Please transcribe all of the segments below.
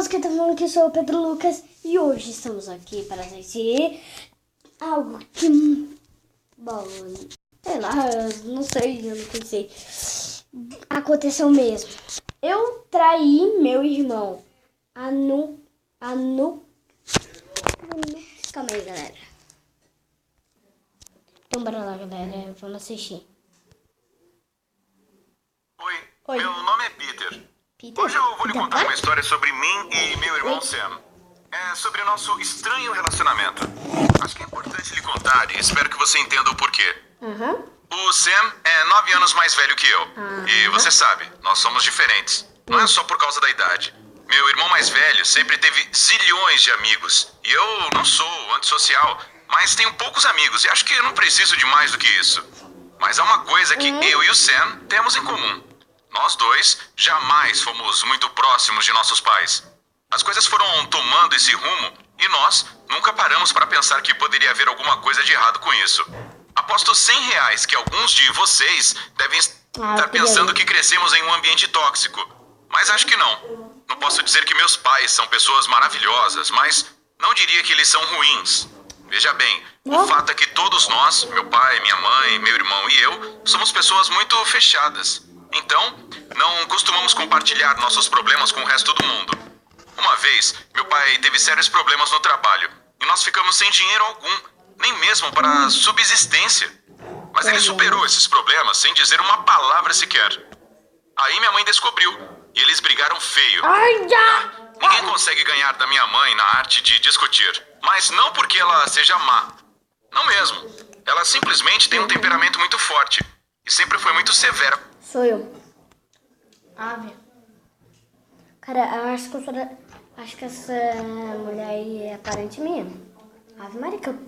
pessoas que estão falando que sou o Pedro Lucas e hoje estamos aqui para assistir algo que, bom, sei lá, não sei, eu não pensei. Aconteceu mesmo. Eu traí meu irmão. Calma aí, galera. Então bora lá, galera, vamos assistir. Oi. Meu nome é Peter. Peter? Hoje eu vou lhe Peter contar Pan? uma história sobre mim e meu irmão Sam. É sobre o nosso estranho relacionamento. Acho que é importante lhe contar e espero que você entenda o porquê. O Sam é 9 anos mais velho que eu. E você sabe, nós somos diferentes. Não é só por causa da idade. Meu irmão mais velho sempre teve zilhões de amigos. E eu não sou antissocial, mas tenho poucos amigos e acho que eu não preciso de mais do que isso. Mas há uma coisa que eu e o Sam temos em comum. Nós dois jamais fomos muito próximos de nossos pais. As coisas foram tomando esse rumo e nós nunca paramos para pensar que poderia haver alguma coisa de errado com isso. Aposto R$100 que alguns de vocês devem estar pensando que crescemos em um ambiente tóxico. Mas acho que não. Não posso dizer que meus pais são pessoas maravilhosas, mas não diria que eles são ruins. Veja bem, o fato é que todos nós, meu pai, minha mãe, meu irmão e eu, somos pessoas muito fechadas. Então, não costumamos compartilhar nossos problemas com o resto do mundo. Uma vez, meu pai teve sérios problemas no trabalho e nós ficamos sem dinheiro algum, nem mesmo para subsistência. Mas ele superou esses problemas sem dizer uma palavra sequer. Aí minha mãe descobriu e eles brigaram feio. Ninguém consegue ganhar da minha mãe na arte de discutir, mas não porque ela seja má. Não mesmo. Ela simplesmente tem um temperamento muito forte e sempre foi muito severa. Sou eu. Ave. Cara, eu acho que eu sou da... Acho que essa mulher aí é parente minha. Ave Maria, que eu...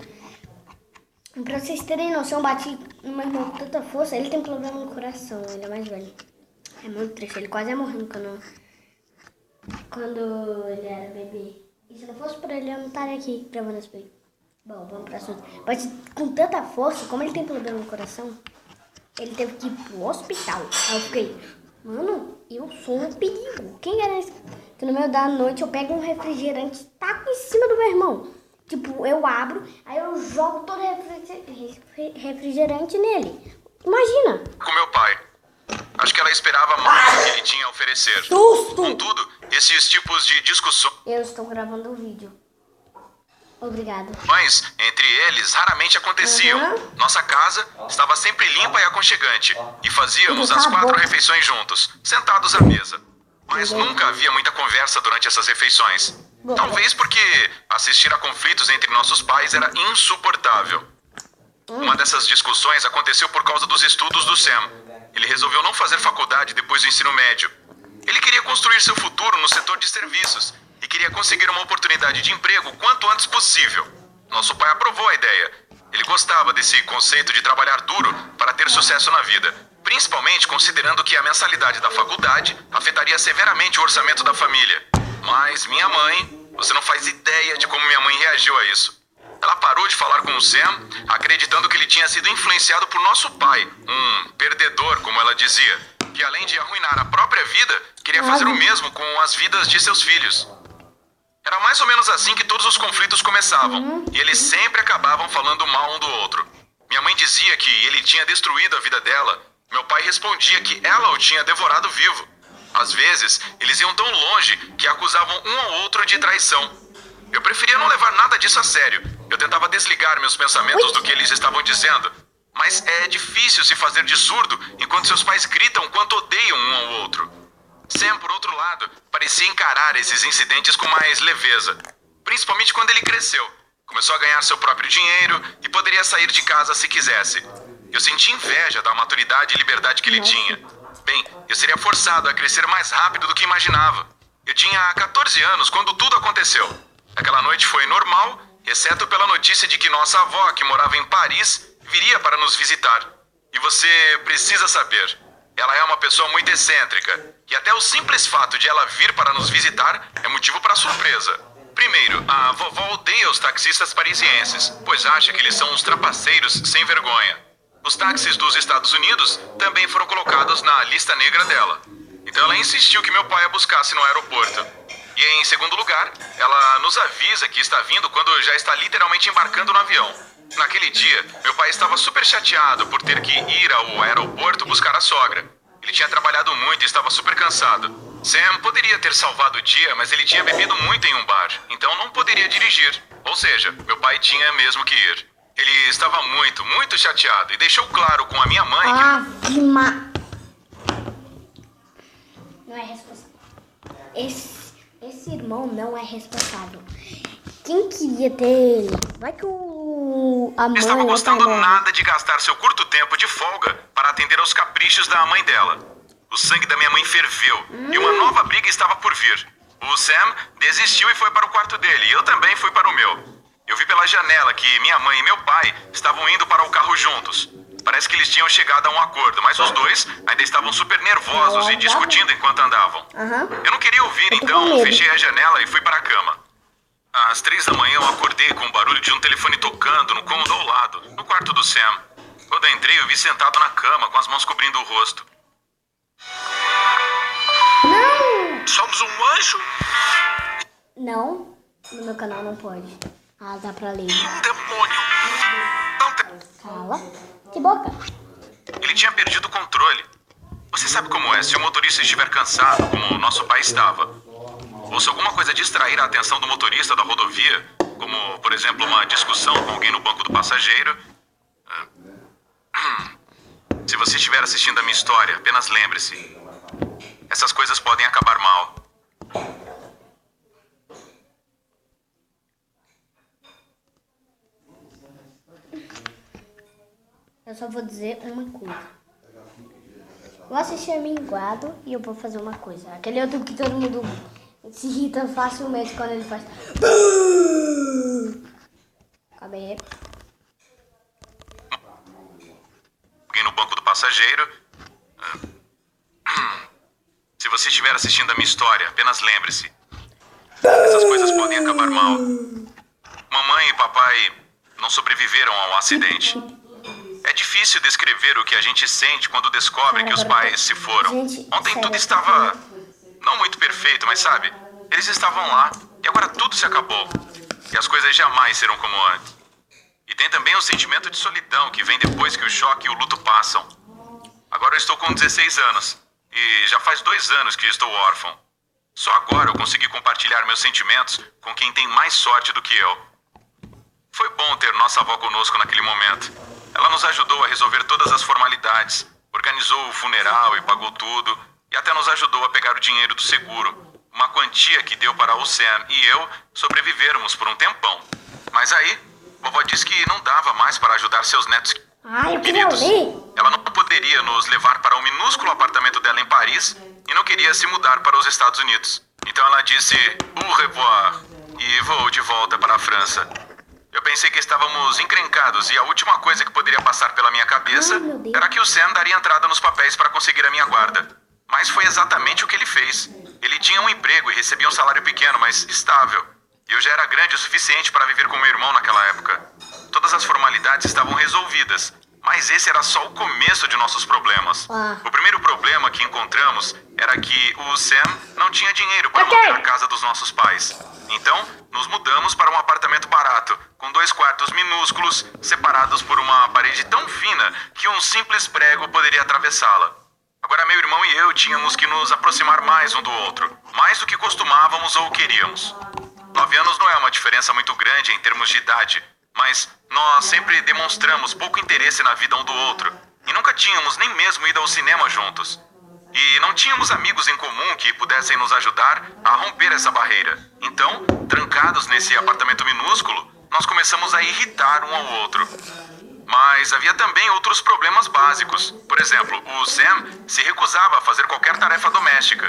Pra vocês terem noção, eu bati no meu irmão com tanta força. Ele tem problema no coração, ele é mais velho. É muito triste, ele quase ia morrendo quando ele era bebê. E se não fosse por ele, eu não estaria aqui gravando esse vídeo. Bom, vamos pra assunto. Bati com tanta força, como ele tem problema no coração, ele teve que ir pro hospital. Aí eu fiquei, mano, eu sou um perigo. Quem garante que no meio da noite eu pego um refrigerante e taco em cima do meu irmão? Tipo, eu abro, aí eu jogo todo refrigerante nele. Imagina. Com meu pai. Acho que ela esperava mais do que ele tinha a oferecer. Susto! Contudo, esses tipos de discussões Eu estou gravando o vídeo. Obrigado. entre eles raramente aconteciam. Nossa casa estava sempre limpa e aconchegante. E fazíamos as 4 refeições juntos, sentados à mesa. Mas nunca havia muita conversa durante essas refeições. Talvez porque assistir a conflitos entre nossos pais era insuportável. Uma dessas discussões aconteceu por causa dos estudos do Sam. Ele resolveu não fazer faculdade depois do ensino médio. Ele queria construir seu futuro no setor de serviços e queria conseguir uma oportunidade de emprego quanto antes possível. Nosso pai aprovou a ideia. Ele gostava desse conceito de trabalhar duro para ter sucesso na vida, principalmente considerando que a mensalidade da faculdade afetaria severamente o orçamento da família. Mas minha mãe, você não faz ideia de como minha mãe reagiu a isso. Ela parou de falar com o Sam, acreditando que ele tinha sido influenciado por nosso pai, um perdedor, como ela dizia, que além de arruinar a própria vida, queria fazer o mesmo com as vidas de seus filhos. Era mais ou menos assim que todos os conflitos começavam, e eles sempre acabavam falando mal um do outro. Minha mãe dizia que ele tinha destruído a vida dela, meu pai respondia que ela o tinha devorado vivo. Às vezes, eles iam tão longe que acusavam um ao outro de traição. Eu preferia não levar nada disso a sério. Eu tentava desligar meus pensamentos do que eles estavam dizendo. Mas é difícil se fazer de surdo enquanto seus pais gritam quanto odeiam um ao outro. Sam, por outro lado, parecia encarar esses incidentes com mais leveza. Principalmente quando ele cresceu. Começou a ganhar seu próprio dinheiro e poderia sair de casa se quisesse. Eu senti inveja da maturidade e liberdade que ele tinha. Bem, eu seria forçado a crescer mais rápido do que imaginava. Eu tinha 14 anos quando tudo aconteceu. Aquela noite foi normal, exceto pela notícia de que nossa avó, que morava em Paris, viria para nos visitar. E você precisa saber, ela é uma pessoa muito excêntrica, e até o simples fato de ela vir para nos visitar é motivo para surpresa. Primeiro, a vovó odeia os taxistas parisienses, pois acha que eles são uns trapaceiros sem vergonha. Os táxis dos Estados Unidos também foram colocados na lista negra dela. Então ela insistiu que meu pai a buscasse no aeroporto. E em segundo lugar, ela nos avisa que está vindo quando já está literalmente embarcando no avião. Naquele dia, meu pai estava super chateado por ter que ir ao aeroporto buscar a sogra. Ele tinha trabalhado muito e estava super cansado. Sam poderia ter salvado o dia, mas ele tinha bebido muito em um bar, então não poderia dirigir. Ou seja, meu pai tinha mesmo que ir. Ele estava muito, muito chateado e deixou claro com a minha mãe que... Não é responsável. Esse irmão não é responsável. Quem queria ter ele? Vai que a mãe estava gostando nada de gastar seu curto tempo de folga para atender aos caprichos da mãe dela. O sangue da minha mãe ferveu e uma nova briga estava por vir. O Sam desistiu e foi para o quarto dele e eu também fui para o meu. Eu vi pela janela que minha mãe e meu pai estavam indo para o carro juntos. Parece que eles tinham chegado a um acordo, mas os dois ainda estavam super nervosos e discutindo enquanto andavam. Eu não queria ouvir, então fechei a janela e fui para a cama. Às 3 da manhã eu acordei com o barulho de um telefone tocando no cômodo ao lado, no quarto do Sam. Quando eu entrei, eu vi sentado na cama com as mãos cobrindo o rosto. Não! Somos um anjo? Não, no meu canal não pode. Ah, dá pra ler. Um demônio. Não tem... Cala. Que boca. Ele tinha perdido o controle. Você sabe como é, se o motorista estiver cansado, como o nosso pai estava, ou se alguma coisa distrair a atenção do motorista da rodovia, como, por exemplo, uma discussão com alguém no banco do passageiro. Se você estiver assistindo a minha história, apenas lembre-se. Essas coisas podem acabar mal. Eu só vou dizer uma coisa. Vou assistir a Minguado e eu vou fazer uma coisa. Aquele outro que todo mundo se irrita facilmente quando ele faz... Cadê? Alguém no banco do passageiro. Se você estiver assistindo a minha história, apenas lembre-se. Essas coisas podem acabar mal. Mamãe e papai não sobreviveram ao acidente. É difícil descrever o que a gente sente quando descobre que os pais se foram. Ontem tudo estava... não muito perfeito, mas sabe? Eles estavam lá e agora tudo se acabou. E as coisas jamais serão como antes. E tem também o sentimento de solidão que vem depois que o choque e o luto passam. Agora eu estou com 16 anos e já faz 2 anos que estou órfão. Só agora eu consegui compartilhar meus sentimentos com quem tem mais sorte do que eu. Foi bom ter nossa avó conosco naquele momento. Ela nos ajudou a resolver todas as formalidades, organizou o funeral e pagou tudo, e até nos ajudou a pegar o dinheiro do seguro, uma quantia que deu para o Sam e eu sobrevivermos por um tempão. Mas aí, vovó disse que não dava mais para ajudar seus netos queridos. Ela não poderia nos levar para o minúsculo apartamento dela em Paris e não queria se mudar para os Estados Unidos. Então ela disse au revoir e voou de volta para a França. Eu pensei que estávamos encrencados e a última coisa que poderia passar pela minha cabeça era que o Sam daria entrada nos papéis para conseguir a minha guarda. Mas foi exatamente o que ele fez. Ele tinha um emprego e recebia um salário pequeno, mas estável. E eu já era grande o suficiente para viver com meu irmão naquela época. Todas as formalidades estavam resolvidas, mas esse era só o começo de nossos problemas. O primeiro problema que encontramos era que o Sam não tinha dinheiro para manter a casa dos nossos pais. Então, nos mudamos para um apartamento barato, com 2 quartos minúsculos, separados por uma parede tão fina que um simples prego poderia atravessá-la. Agora meu irmão e eu tínhamos que nos aproximar mais um do outro, mais do que costumávamos ou queríamos. 9 anos não é uma diferença muito grande em termos de idade, mas nós sempre demonstramos pouco interesse na vida um do outro, e nunca tínhamos nem mesmo ido ao cinema juntos. E não tínhamos amigos em comum que pudessem nos ajudar a romper essa barreira. Então, trancados nesse apartamento minúsculo, nós começamos a irritar um ao outro. Mas havia também outros problemas básicos. Por exemplo, o Sam se recusava a fazer qualquer tarefa doméstica.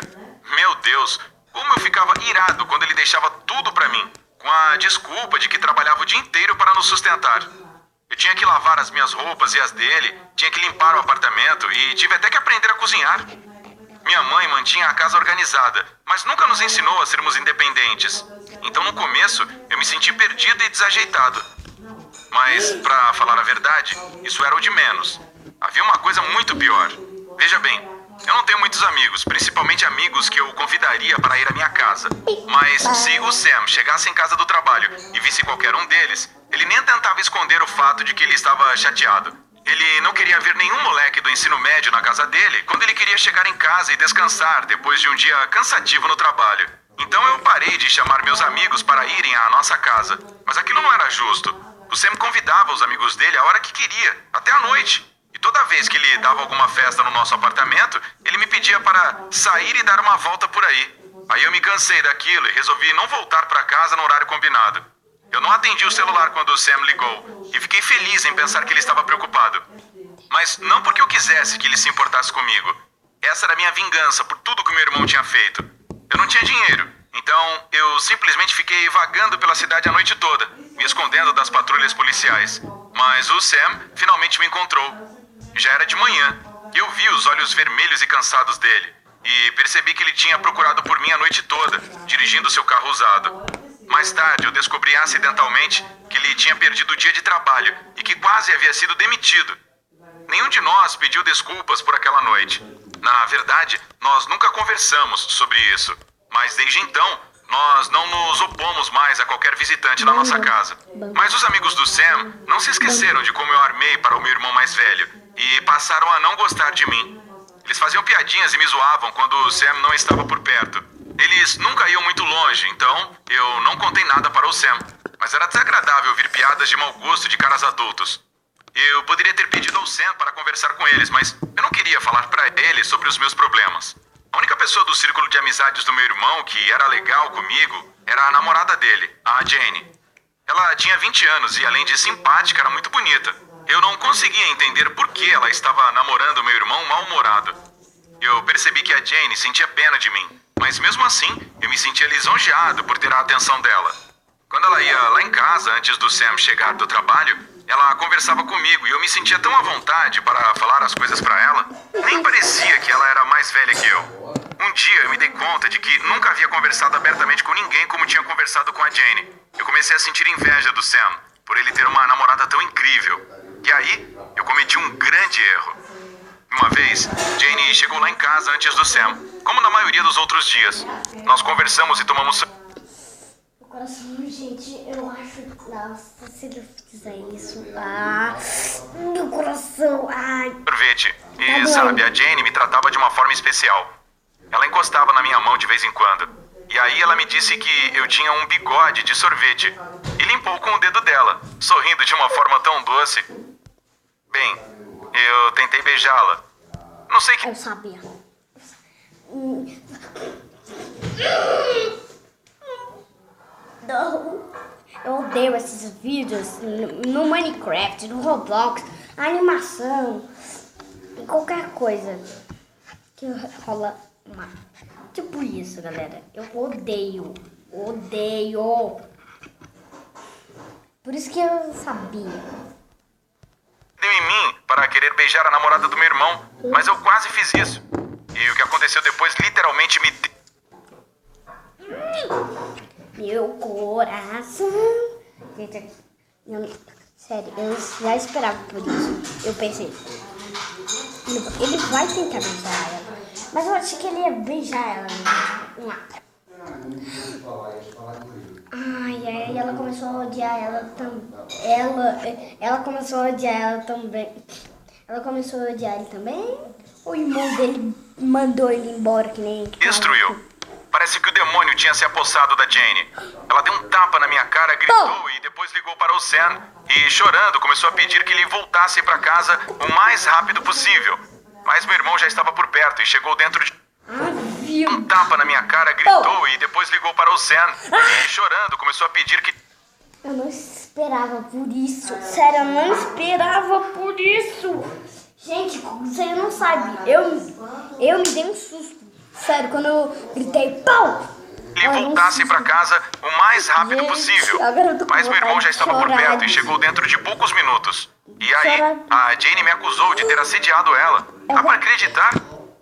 Meu Deus, como eu ficava irado quando ele deixava tudo pra mim, com a desculpa de que trabalhava o dia inteiro para nos sustentar. Eu tinha que lavar as minhas roupas e as dele, tinha que limpar o apartamento e tive até que aprender a cozinhar. Minha mãe mantinha a casa organizada, mas nunca nos ensinou a sermos independentes. Então no começo eu me senti perdido e desajeitado. Mas, pra falar a verdade, isso era o de menos. Havia uma coisa muito pior. Veja bem, Eu não tenho muitos amigos, principalmente amigos que eu convidaria para ir à minha casa. Mas se o Sam chegasse em casa do trabalho e visse qualquer um deles, ele nem tentava esconder o fato de que ele estava chateado. Ele não queria ver nenhum moleque do ensino médio na casa dele quando ele queria chegar em casa e descansar depois de um dia cansativo no trabalho. Então eu parei de chamar meus amigos para irem à nossa casa. Mas aquilo não era justo. O Sam convidava os amigos dele a hora que queria, até à noite. E toda vez que ele dava alguma festa no nosso apartamento, ele me pedia para sair e dar uma volta por aí. Aí eu me cansei daquilo e resolvi não voltar para casa no horário combinado. Eu não atendi o celular quando o Sam ligou e fiquei feliz em pensar que ele estava preocupado. Mas não porque eu quisesse que ele se importasse comigo. Essa era a minha vingança por tudo que meu irmão tinha feito. Eu não tinha dinheiro, então eu simplesmente fiquei vagando pela cidade a noite toda, me escondendo das patrulhas policiais. Mas o Sam finalmente me encontrou. Já era de manhã. Eu vi os olhos vermelhos e cansados dele e percebi que ele tinha procurado por mim a noite toda, dirigindo seu carro usado. Mais tarde, eu descobri acidentalmente que ele tinha perdido o dia de trabalho e que quase havia sido demitido. Nenhum de nós pediu desculpas por aquela noite. Na verdade, nós nunca conversamos sobre isso. Mas desde então, nós não nos opomos mais a qualquer visitante na nossa casa. Mas os amigos do Sam não se esqueceram de como eu armei para o meu irmão mais velho e passaram a não gostar de mim. Eles faziam piadinhas e me zoavam quando o Sam não estava por perto. Eles nunca iam muito longe, então eu não contei nada para o Sam. Mas era desagradável ouvir piadas de mau gosto de caras adultos. Eu poderia ter pedido ao Sam para conversar com eles, mas eu não queria falar para ele sobre os meus problemas. A única pessoa do círculo de amizades do meu irmão que era legal comigo era a namorada dele, a Jane. Ela tinha 20 anos e, além de simpática, era muito bonita. Eu não conseguia entender por que ela estava namorando meu irmão mal-humorado. Eu percebi que a Jane sentia pena de mim, mas mesmo assim, eu me sentia lisonjeado por ter a atenção dela. Quando ela ia lá em casa, antes do Sam chegar do trabalho, ela conversava comigo e eu me sentia tão à vontade para falar as coisas para ela. Nem parecia que ela era mais velha que eu. Um dia eu me dei conta de que nunca havia conversado abertamente com ninguém como tinha conversado com a Jane. Eu comecei a sentir inveja do Sam, por ele ter uma namorada tão incrível. E aí, eu cometi um grande erro. Uma vez, Jane chegou lá em casa antes do Sam, como na maioria dos outros dias. Nós conversamos e tomamos... O coração, gente, eu acho... Nossa, se ele fizer isso... meu coração, sorvete. E sabe, a Jane me tratava de uma forma especial. Ela encostava na minha mão de vez em quando. E aí ela me disse que eu tinha um bigode de sorvete. E limpou com o dedo dela, sorrindo de uma forma tão doce. Bem, eu tentei beijá-la. Não sei que... Eu sabia. Não. Eu odeio esses vídeos no Minecraft, no Roblox, animação, qualquer coisa que rola uma... Tipo isso, galera. Eu odeio. Por isso que eu sabia. Deu em mim para querer beijar a namorada do meu irmão, mas eu quase fiz isso. E o que aconteceu depois literalmente me... Meu coração. Gente, sério, eu já esperava por isso. Eu pensei, ele vai tentar beijar ela. Mas eu achei que ele ia beijar ela. Ai, ela começou a odiar ela também. Ela começou a odiar ela também. Ela começou a odiar ele também? O irmão dele mandou ele embora que nem... Destruiu. Parece que o demônio tinha se apossado da Jane. Ela deu um tapa na minha cara, gritou e depois ligou para o Sam. E chorando começou a pedir que ele voltasse para casa o mais rápido possível. Mas meu irmão já estava por perto e chegou dentro de... Um tapa na minha cara, gritou e depois ligou para o Sam. E chorando começou a pedir que... Eu não esperava por isso. Sério, eu não esperava por isso. Gente, você não sabe. Eu me dei um susto. Sério, quando eu gritei, pau! Ele voltasse para casa o mais rápido possível. Mas meu irmão já estava por perto e chegou dentro de poucos minutos. E aí, a Jane me acusou de ter assediado ela. Dá pra acreditar?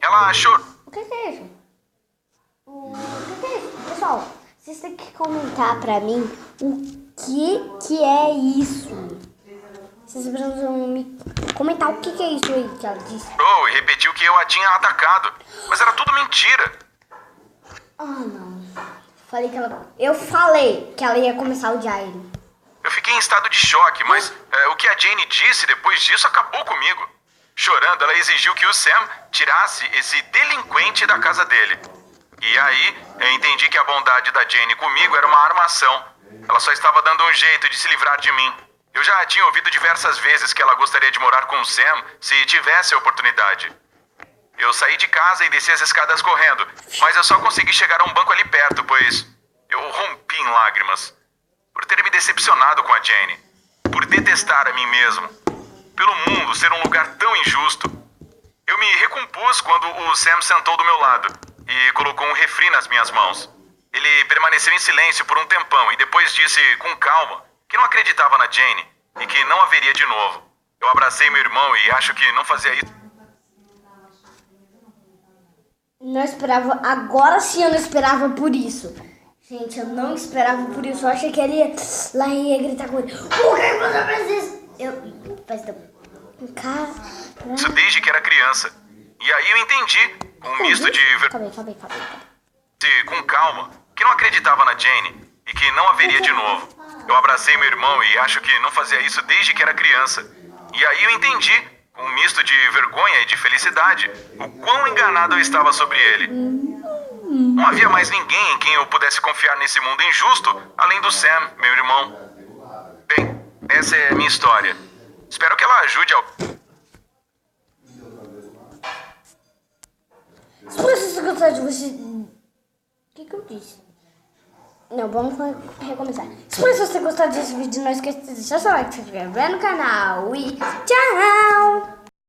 Ela chorou. O que é isso? O que é isso? Pessoal, vocês têm que comentar pra mim o que é isso. Vocês precisam me comentar o que é isso aí que ela disse. E repetiu repetiu que eu a tinha atacado, mas era tudo mentira. Ah, não. Eu falei que ela ia começar a odiar ele. Eu fiquei em estado de choque, mas o que a Jane disse depois disso acabou comigo. Chorando, ela exigiu que o Sam tirasse esse delinquente da casa dele. E aí, eu entendi que a bondade da Jane comigo era uma armação. Ela só estava dando um jeito de se livrar de mim. Eu já tinha ouvido diversas vezes que ela gostaria de morar com o Sam se tivesse a oportunidade. Eu saí de casa e desci as escadas correndo, mas eu só consegui chegar a um banco ali perto, pois eu rompi em lágrimas. Por ter me decepcionado com a Jane. Por detestar a mim mesmo. Pelo mundo ser um lugar tão injusto. Eu me recompus quando o Sam sentou do meu lado e colocou um refri nas minhas mãos. Ele permaneceu em silêncio por um tempão e depois disse com calma que não acreditava na Jane e que não haveria de novo. Eu abracei meu irmão e acho que não fazia isso. Não esperava, agora sim eu não esperava por isso. Gente, eu não esperava por isso. Eu achei que ele ia lá e ia gritar com ele. Por que você fez isso? Isso desde que era criança. E aí eu entendi, um misto de Calma aí. Com calma, que não acreditava na Jane e que não haveria de novo. Eu abracei meu irmão e acho que não fazia isso desde que era criança. E aí eu entendi, um misto de vergonha e de felicidade, o quão enganado eu estava sobre ele. Não havia mais ninguém em quem eu pudesse confiar nesse mundo injusto, além do Sam, meu irmão. Bem, essa é a minha história. Espero que ela ajude ao... Se você gostar de você... O que eu disse? Não, vamos recomeçar. Se você gostar desse vídeo, não esqueça de deixar seu like, se inscrever no canal e tchau!